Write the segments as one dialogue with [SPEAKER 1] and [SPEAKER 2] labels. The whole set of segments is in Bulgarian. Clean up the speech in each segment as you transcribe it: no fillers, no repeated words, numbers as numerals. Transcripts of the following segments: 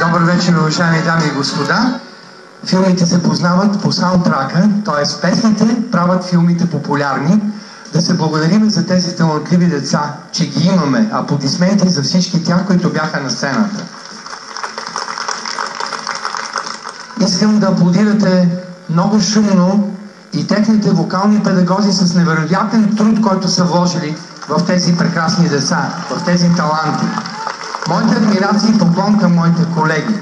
[SPEAKER 1] Добър вечер, уважаеми дами и господа. Филмите се познават по саундтрака, т.е. песните правят филмите популярни. Да се благодарим за тези талантливи деца, че ги имаме. Аплодисменти за всички тях, които бяха на сцената. Искам да аплодирате много шумно и техните вокални педагози с невероятен труд, който са вложили в тези прекрасни деца, в тези таланти. Моите адмирации и поклон към моите колеги.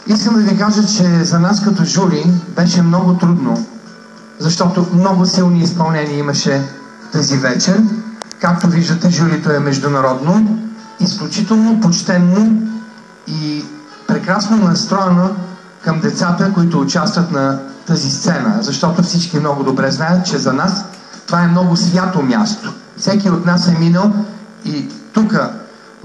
[SPEAKER 1] Искам да ви кажа, че за нас като жури беше много трудно, защото много силни изпълнения имаше тази вечер. Както виждате, журито е международно, изключително почтенно и прекрасно настроено към децата, които участват на тази сцена, защото всички много добре знаят, че за нас това е много свято място. Всеки от нас е минал и тук,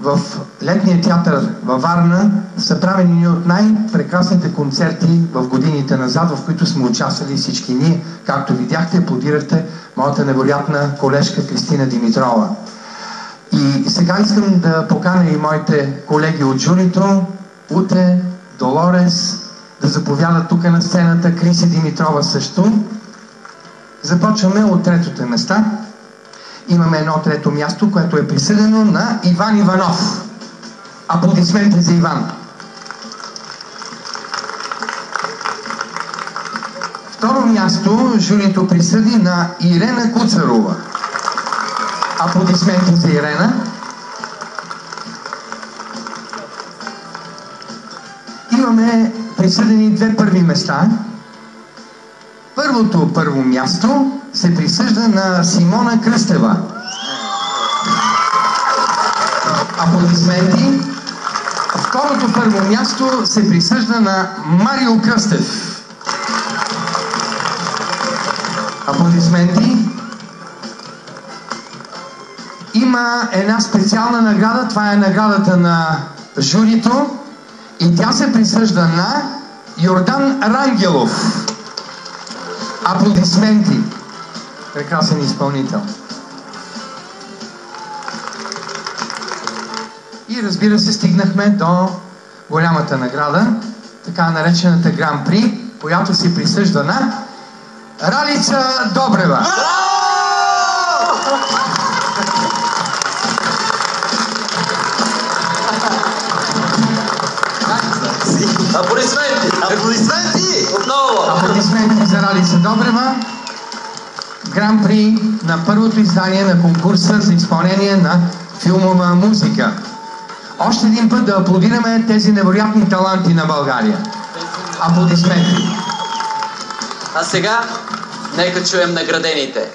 [SPEAKER 1] в летния театър във Варна, са правени от най-прекрасните концерти в годините назад, в които сме участвали всички ние. Както видяхте, аплодирахте моята невероятна колежка Кристина Димитрова. И сега искам да поканя и моите колеги от журито, Уте, Долорес, да заповядат тук на сцената, Криси Димитрова също. Започваме от третото места. Имаме едно трето място, което е присъдено на Иван Иванов. Аплодисменти за Иван. Второ място журито присъди на Ирена Куцарова. Аплодисменти за Ирена. Имаме присъдени две първи места. Първо място се присъжда на Симона Кръстева. Аплодисменти. Второто първо място се присъжда на Марио Кръстев. Аплодисменти. Има една специална награда, това е наградата на журито и тя се присъжда на Йордан Рангелов. Аплодисменти. Прекрасен изпълнител. И разбира се, стигнахме до голямата награда, така наречената Гран-при, която се присъжда на Ралица Добрева.
[SPEAKER 2] Аплодисменти! Аплодисменти! Отново!
[SPEAKER 1] Аплодисменти за Ралица Добрева. Гран-при на първото издание на конкурса за изпълнение на филмова музика. Още един път да аплодираме тези невероятни таланти на България. Аплодисменти!
[SPEAKER 2] А сега нека чуем наградените.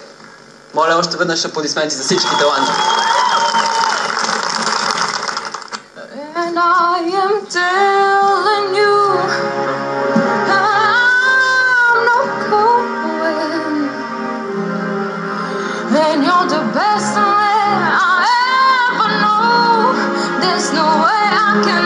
[SPEAKER 2] Моля още веднъж аплодисменти за всички таланти.
[SPEAKER 3] And I am telling you, I'm no poet, and you're the best man I ever know. There's no way I can